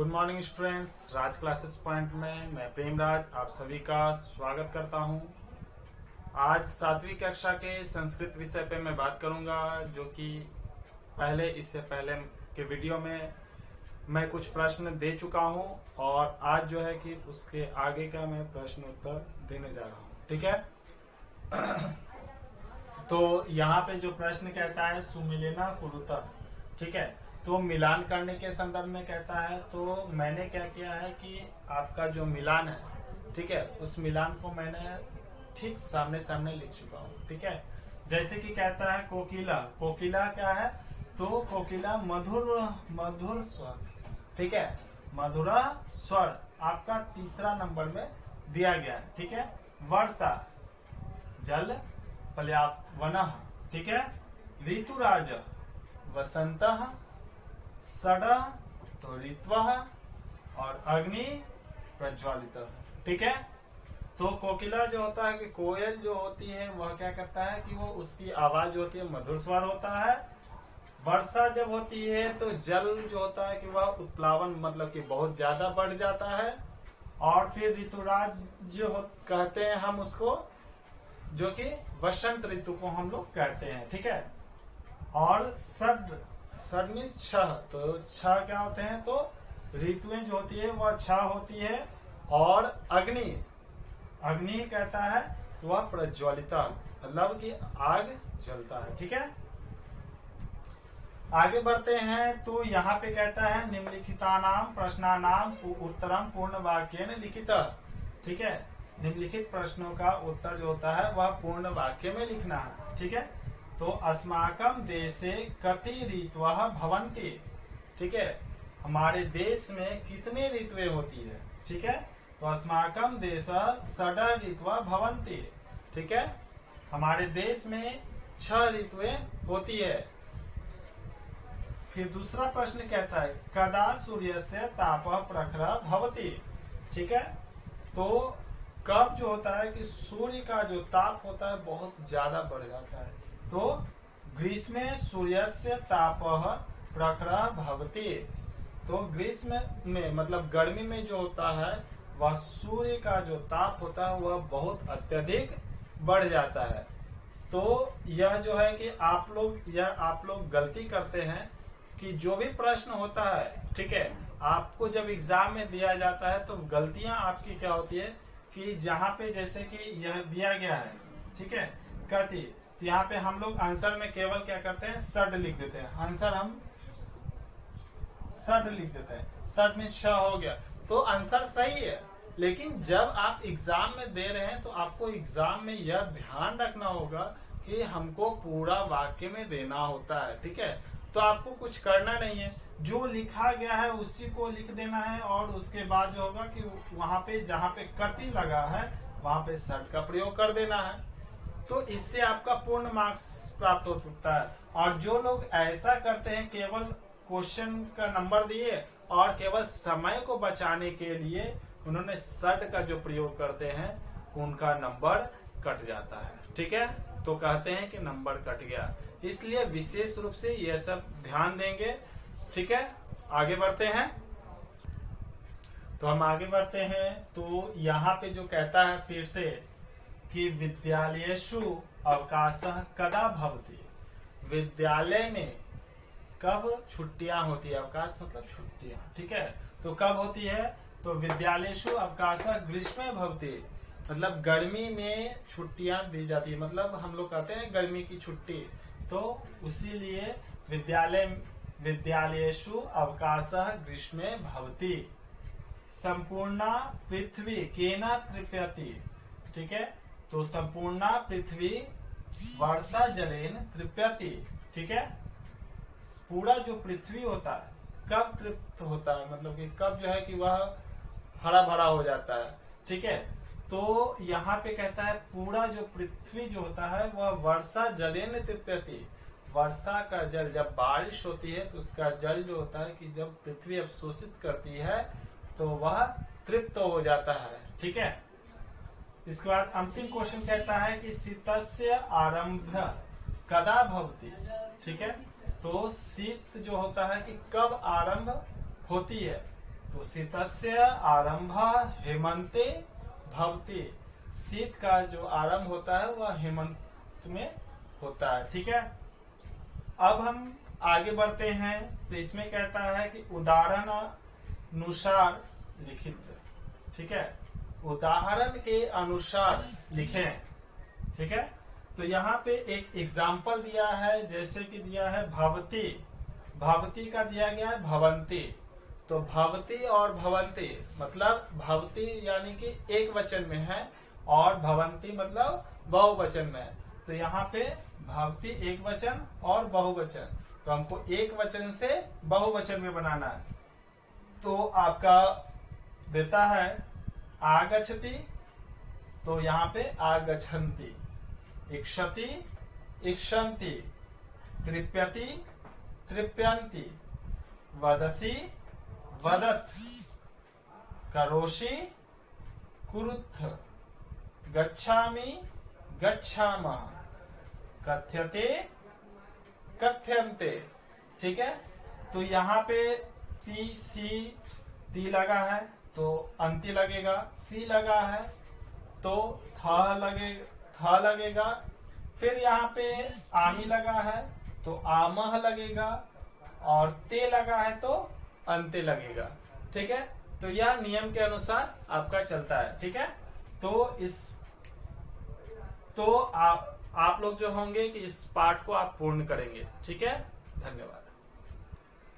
Good morning students, राज classes point में मैं प्रेमराज आप सभी का स्वागत करता हूं। आज 7वीं कक्षा के संस्कृत विषय पे मैं बात करूंगा, जो कि इससे पहले के वीडियो में मैं कुछ प्रश्न दे चुका हूं और आज जो है कि उसके आगे का मैं प्रश्न उत्तर देने जा रहा हूं। ठीक है। तो यहाँ पे जो प्रश्न कहता है सुमिलेना कुरुता, ठीक है, तो मिलान करने के संदर्भ में कहता है। तो मैंने क्या किया है कि आपका जो मिलान है, ठीक है, उस मिलान को मैंने ठीक सामने सामने लिख चुका हूँ। ठीक है, जैसे कि कहता है कोकिला, कोकिला क्या है, तो कोकिला मधुर मधुर स्वर, ठीक है, मधुरा स्वर आपका तीसरा नंबर में दिया गया है। ठीक है, वर्षा जल पर्यावरण, ठीक है, ऋतुराज वसंत, सड तो ऋत्व और अग्नि प्रज्वलित। ठीक है, तो कोकिला जो होता है कि कोयल जो होती है वह क्या करता है कि वो उसकी आवाज जो होती है मधुर स्वर होता है। वर्षा जब होती है तो जल जो होता है कि वह उत्प्लावन मतलब कि बहुत ज्यादा बढ़ जाता है। और फिर ऋतुराज जो कहते हैं हम उसको, जो कि वसंत ऋतु को हम लोग कहते हैं। ठीक है, और सड मीन्स छह, तो छह क्या होते हैं, तो ऋतुएं जो होती है वह छह होती है। और अग्नि, अग्नि कहता है तो वह प्रज्वलिता मतलब कि आग जलता है। ठीक है, आगे बढ़ते हैं। तो यहाँ पे कहता है निम्नलिखितानाम प्रश्नानाम उत्तरम पूर्ण वाक्येन लिखित। ठीक है, निम्नलिखित प्रश्नों का उत्तर जो होता है वह पूर्ण वाक्य में लिखना है। ठीक है, तो अस्माकम देशे कति ऋतवः भवन्ति। ठीक है, हमारे देश में कितने ऋतुएं होती है। ठीक है, तो अस्माकम देश षड ऋतवः भवन्ति। ठीक है, हमारे देश में 6 ऋतुएं होती है। फिर दूसरा प्रश्न कहता है कदा सूर्यस्य तापः प्रखरः भवति। ठीक है, तो कब जो होता है कि सूर्य का जो ताप होता है बहुत ज्यादा बढ़ जाता है। तो ग्रीष्मे सूर्यस्य तापः प्रखरः भवति। तो ग्रीष्म में मतलब गर्मी में जो होता है वह सूर्य का जो ताप होता है वह बहुत अत्यधिक बढ़ जाता है। तो यह जो है कि आप लोग गलती करते हैं कि जो भी प्रश्न होता है, ठीक है, आपको जब एग्जाम में दिया जाता है तो गलतियां आपकी क्या होती है कि जहाँ पे जैसे कि यह दिया गया है, ठीक है, कति, तो यहाँ पे हम लोग आंसर में केवल क्या करते हैं सड लिख देते हैं। आंसर हम सड लिख देते हैं, सड में छ हो गया तो आंसर सही है। लेकिन जब आप एग्जाम में दे रहे हैं तो आपको एग्जाम में यह ध्यान रखना होगा कि हमको पूरा वाक्य में देना होता है। ठीक है, तो आपको कुछ करना नहीं है, जो लिखा गया है उसी को लिख देना है। और उसके बाद जो होगा कि वहां पे जहाँ पे कति लगा है वहां पे सड का प्रयोग कर देना है। तो इससे आपका पूर्ण मार्क्स प्राप्त हो सकता है। और जो लोग ऐसा करते हैं केवल क्वेश्चन का नंबर दिए और केवल समय को बचाने के लिए उन्होंने सड का जो प्रयोग करते हैं उनका नंबर कट जाता है। ठीक है, तो कहते हैं कि नंबर कट गया, इसलिए विशेष रूप से यह सब ध्यान देंगे। ठीक है, आगे बढ़ते हैं। तो हम आगे बढ़ते हैं। तो यहाँ पे जो कहता है फिर से कि विद्यालयेषु अवकाशः कदा भवति। विद्यालय में कब छुट्टियां होती है, अवकाश मतलब छुट्टियां। ठीक है, तो कब होती है, तो विद्यालयेषु अवकाशः ग्रीष्मे भवति, मतलब गर्मी में छुट्टियां दी जाती है। मतलब हम लोग कहते हैं गर्मी की छुट्टी, तो उसीलिए विद्यालयेषु अवकाशः ग्रीष्मे भवति। संपूर्णा पृथ्वी केना तृप्यति। ठीक है, तो संपूर्णा पृथ्वी वर्षा जलेन तृप्यति। ठीक है, पूरा जो पृथ्वी होता है कब तृप्त होता है, मतलब कि कब जो है कि वह हरा भरा हो जाता है। ठीक है, तो यहाँ पे कहता है पूरा जो पृथ्वी जो होता है वह वर्षा जलेन तृप्यति। वर्षा का जल, जब बारिश होती है तो उसका जल जो होता है कि जब पृथ्वी अवशोषित करती है तो वह तृप्त हो जाता है। ठीक है, इसके बाद अंतिम क्वेश्चन कहता है कि शीतस्य आरंभ कदा भवति। ठीक है, तो शीत जो होता है कि कब आरंभ होती है। तो शीतस्य आरंभ हेमंते भवति। शीत का जो आरंभ होता है वह हेमंत में होता है। ठीक है, अब हम आगे बढ़ते हैं। तो इसमें कहता है कि उदाहरण अनुसार लिखित। ठीक है, उदाहरण के अनुसार लिखें। ठीक है, तो यहाँ पे एक एग्जाम्पल दिया है, जैसे कि दिया है भवती। भवती का दिया गया है भवंती। तो भवती और भवंती मतलब भवती यानी कि एक वचन में है और भवंती मतलब बहुवचन में है। तो यहाँ पे भवती एक वचन और बहुवचन, तो हमको एक वचन से बहुवचन में बनाना है। तो आपका देता है आगच्छति, तो यहाँ पे आगच्छन्ति, इक्षति इक्षन्ति, तृप्यति तृप्यन्ति, वदसि वदत्, करोषि कुरुथ, गच्छामि गच्छामः, कथ्यते कथ्यन्ते। ठीक है, तो यहाँ पे ती सी ती लगा है तो अंति लगेगा, सी लगा है तो थ लगेगा, फिर यहाँ पे आमी लगा है तो आमह लगेगा और ते लगा है तो अंते लगेगा। ठीक है, तो यह नियम के अनुसार आपका चलता है। ठीक है, तो आप लोग जो होंगे कि इस पाठ को आप पूर्ण करेंगे। ठीक है, धन्यवाद।